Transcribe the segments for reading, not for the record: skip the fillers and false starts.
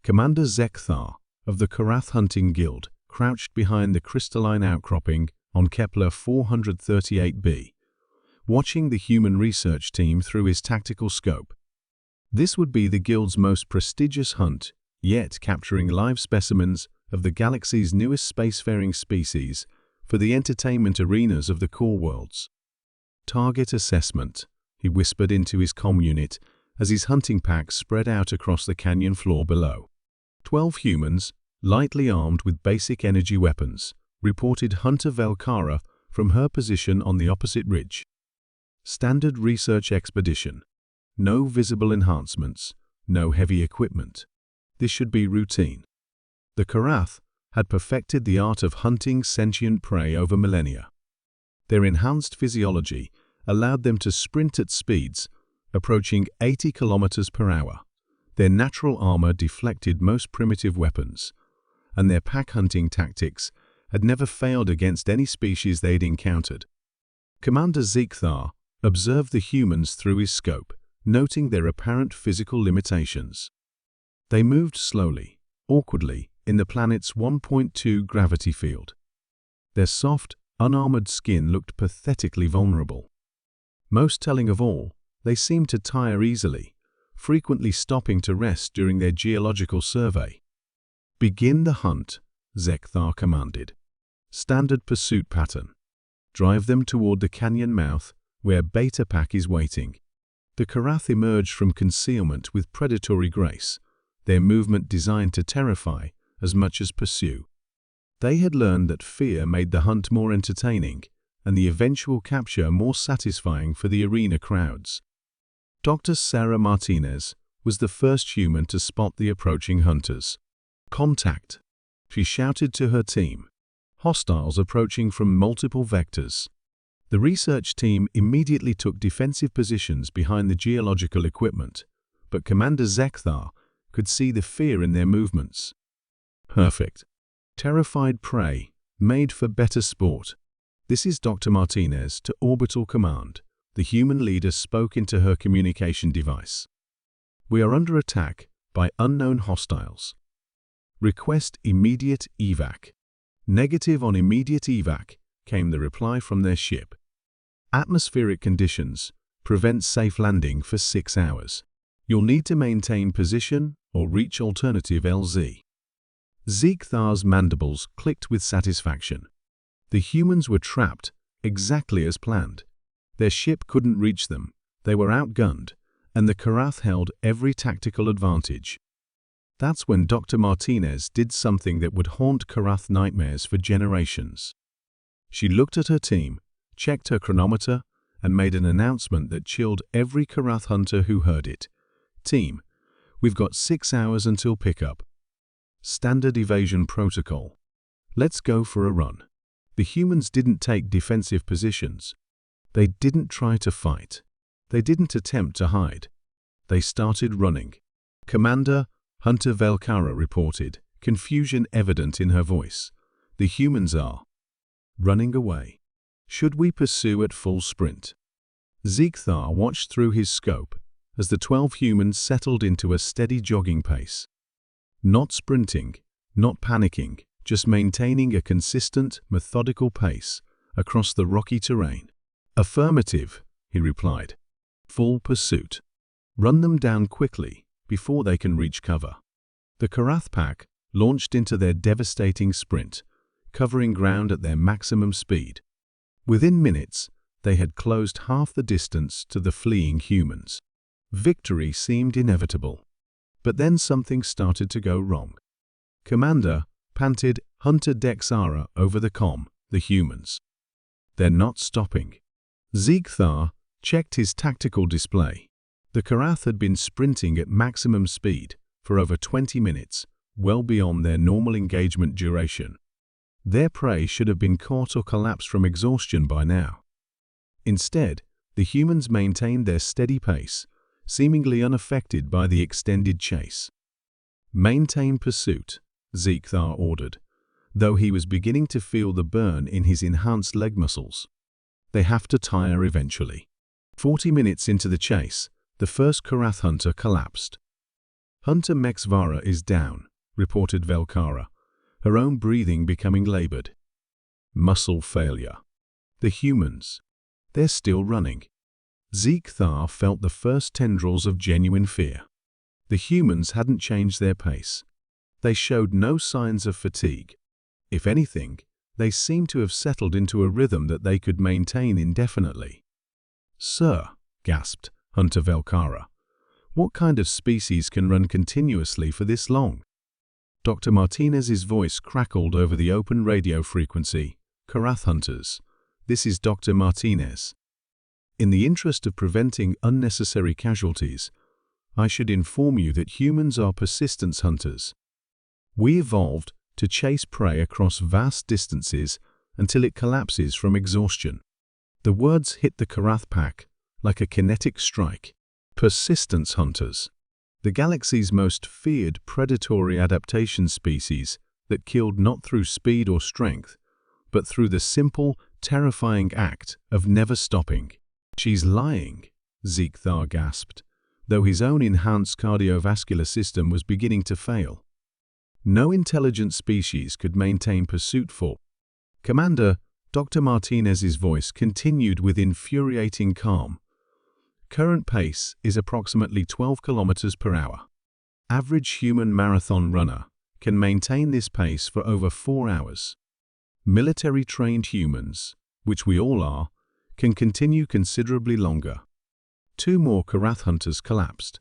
Commander Zekthar of the Karath hunting guild crouched behind the crystalline outcropping on Kepler 438b, watching the human research team through his tactical scope. This would be the guild's most prestigious hunt, yet capturing live specimens of the galaxy's newest spacefaring species for the entertainment arenas of the core worlds. Target assessment, he whispered into his comm unit as his hunting pack spread out across the canyon floor below. 12 humans, lightly armed with basic energy weapons, reported Hunter Velkara from her position on the opposite ridge. Standard research expedition. No visible enhancements, no heavy equipment. This should be routine. The Karath had perfected the art of hunting sentient prey over millennia. Their enhanced physiology allowed them to sprint at speeds approaching 80 kilometers per hour. Their natural armor deflected most primitive weapons, and their pack hunting tactics had never failed against any species they'd encountered. Commander Zekthar observed the humans through his scope, noting their apparent physical limitations. They moved slowly, awkwardly, in the planet's 1.2 gravity field. Their soft, unarmored skin looked pathetically vulnerable. Most telling of all, they seemed to tire easily, frequently stopping to rest during their geological survey. "Begin the hunt," Zekthar commanded. Standard pursuit pattern. Drive them toward the canyon mouth, where Beta Pack is waiting. The Karath emerged from concealment with predatory grace, their movement designed to terrify as much as pursue. They had learned that fear made the hunt more entertaining and the eventual capture more satisfying for the arena crowds. Dr. Sarah Martinez was the first human to spot the approaching hunters. "Contact!" she shouted to her team. Hostiles approaching from multiple vectors. The research team immediately took defensive positions behind the geological equipment, but Commander Zekthar could see the fear in their movements. Perfect. Terrified prey, made for better sport. "This is Dr. Martinez to Orbital Command," the human leader spoke into her communication device. "We are under attack by unknown hostiles. Request immediate evac." "Negative on immediate evac," came the reply from their ship. "Atmospheric conditions prevent safe landing for 6 hours. You'll need to maintain position or reach alternative LZ." Zekthar's mandibles clicked with satisfaction. The humans were trapped, exactly as planned. Their ship couldn't reach them, they were outgunned, and the Karath held every tactical advantage. That's when Dr. Martinez did something that would haunt Karath nightmares for generations. She looked at her team, checked her chronometer, and made an announcement that chilled every Karath hunter who heard it. "Team, we've got 6 hours until pickup. Standard evasion protocol. Let's go for a run." The humans didn't take defensive positions. They didn't try to fight. They didn't attempt to hide. They started running. "Commander," Hunter Velkara reported, confusion evident in her voice. "The humans are running away. Should we pursue at full sprint?" Zekthar watched through his scope as the 12 humans settled into a steady jogging pace. Not sprinting, not panicking, just maintaining a consistent, methodical pace across the rocky terrain. "Affirmative," he replied. "Full pursuit. Run them down quickly before they can reach cover." The Karath pack launched into their devastating sprint, covering ground at their maximum speed. Within minutes, they had closed half the distance to the fleeing humans. Victory seemed inevitable. But then something started to go wrong. "Commander," panted Hunter Dexara over the comm, "the humans. They're not stopping." Zekthar checked his tactical display. The Karath had been sprinting at maximum speed for over 20 minutes, well beyond their normal engagement duration. Their prey should have been caught or collapsed from exhaustion by now. Instead, the humans maintained their steady pace, seemingly unaffected by the extended chase. "Maintain pursuit," Zekthar ordered, though he was beginning to feel the burn in his enhanced leg muscles. "They have to tire eventually." 40 minutes into the chase, the first Karath hunter collapsed. Hunter Mexvara is down, reported Velkara, her own breathing becoming labored. Muscle failure. The humans. They're still running. Zeek-Thar felt the first tendrils of genuine fear. The humans hadn't changed their pace. They showed no signs of fatigue. If anything, they seemed to have settled into a rhythm that they could maintain indefinitely. "Sir," gasped Hunter Velkara, "what kind of species can run continuously for this long?" Dr. Martinez's voice crackled over the open radio frequency. "Karath hunters, this is Dr. Martinez. In the interest of preventing unnecessary casualties, I should inform you that humans are persistence hunters. We evolved to chase prey across vast distances until it collapses from exhaustion." The words hit the Karath pack like a kinetic strike. Persistence hunters. The galaxy's most feared predatory adaptation species that killed not through speed or strength, but through the simple, terrifying act of never stopping. "She's lying," Zeek-Thar gasped, though his own enhanced cardiovascular system was beginning to fail. No intelligent species could maintain pursuit for. "Commander," Dr. Martinez's voice continued with infuriating calm. "Current pace is approximately 12 kilometers per hour. Average human marathon runner can maintain this pace for over 4 hours. Military-trained humans, which we all are, can continue considerably longer." 2 more Karath hunters collapsed.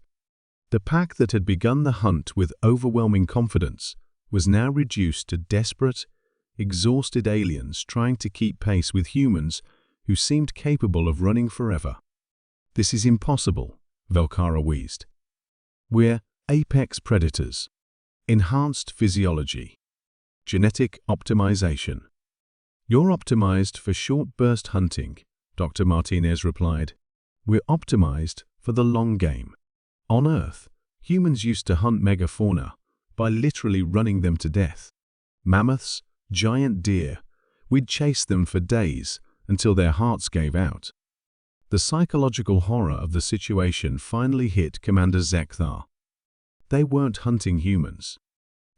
The pack that had begun the hunt with overwhelming confidence was now reduced to desperate, exhausted aliens trying to keep pace with humans who seemed capable of running forever. "This is impossible," Velkara wheezed. "We're apex predators. Enhanced physiology. Genetic optimization." "You're optimized for short-burst hunting," Dr. Martinez replied. "We're optimized for the long game. On Earth, humans used to hunt megafauna by literally running them to death. Mammoths, giant deer, we'd chase them for days until their hearts gave out." The psychological horror of the situation finally hit Commander Zeek-Thar. They weren't hunting humans.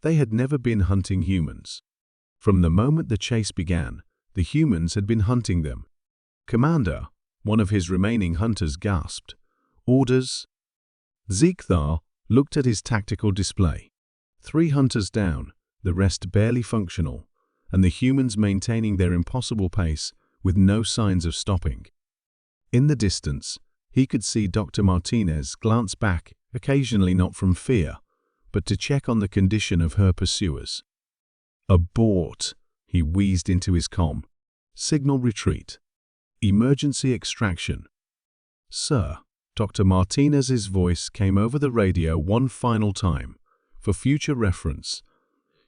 They had never been hunting humans. From the moment the chase began, the humans had been hunting them. "Commander," one of his remaining hunters gasped. "Orders?" Zeek-Thar looked at his tactical display. 3 hunters down, the rest barely functional, and the humans maintaining their impossible pace with no signs of stopping. In the distance, he could see Dr. Martinez glance back, occasionally not from fear, but to check on the condition of her pursuers. "Abort," he wheezed into his comm. "Signal retreat. Emergency extraction." "Sir," Dr. Martinez's voice came over the radio one final time, for future reference.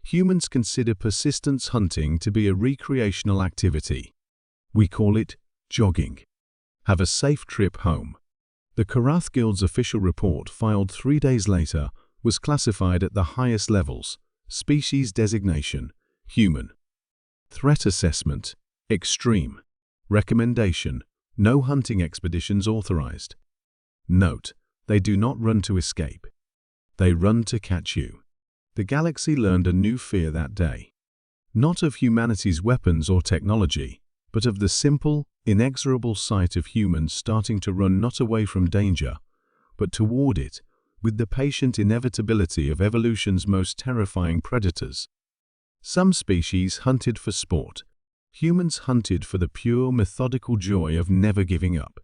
"Humans consider persistence hunting to be a recreational activity. We call it jogging. Have a safe trip home." The Karath Guild's official report, filed 3 days later, was classified at the highest levels. Species designation: human. Threat assessment: extreme. Recommendation: no hunting expeditions authorized. Note: they do not run to escape. They run to catch you. The galaxy learned a new fear that day. Not of humanity's weapons or technology, but of the simple, inexorable sight of humans starting to run not away from danger, but toward it, with the patient inevitability of evolution's most terrifying predators. Some species hunted for sport. Humans hunted for the pure, methodical joy of never giving up.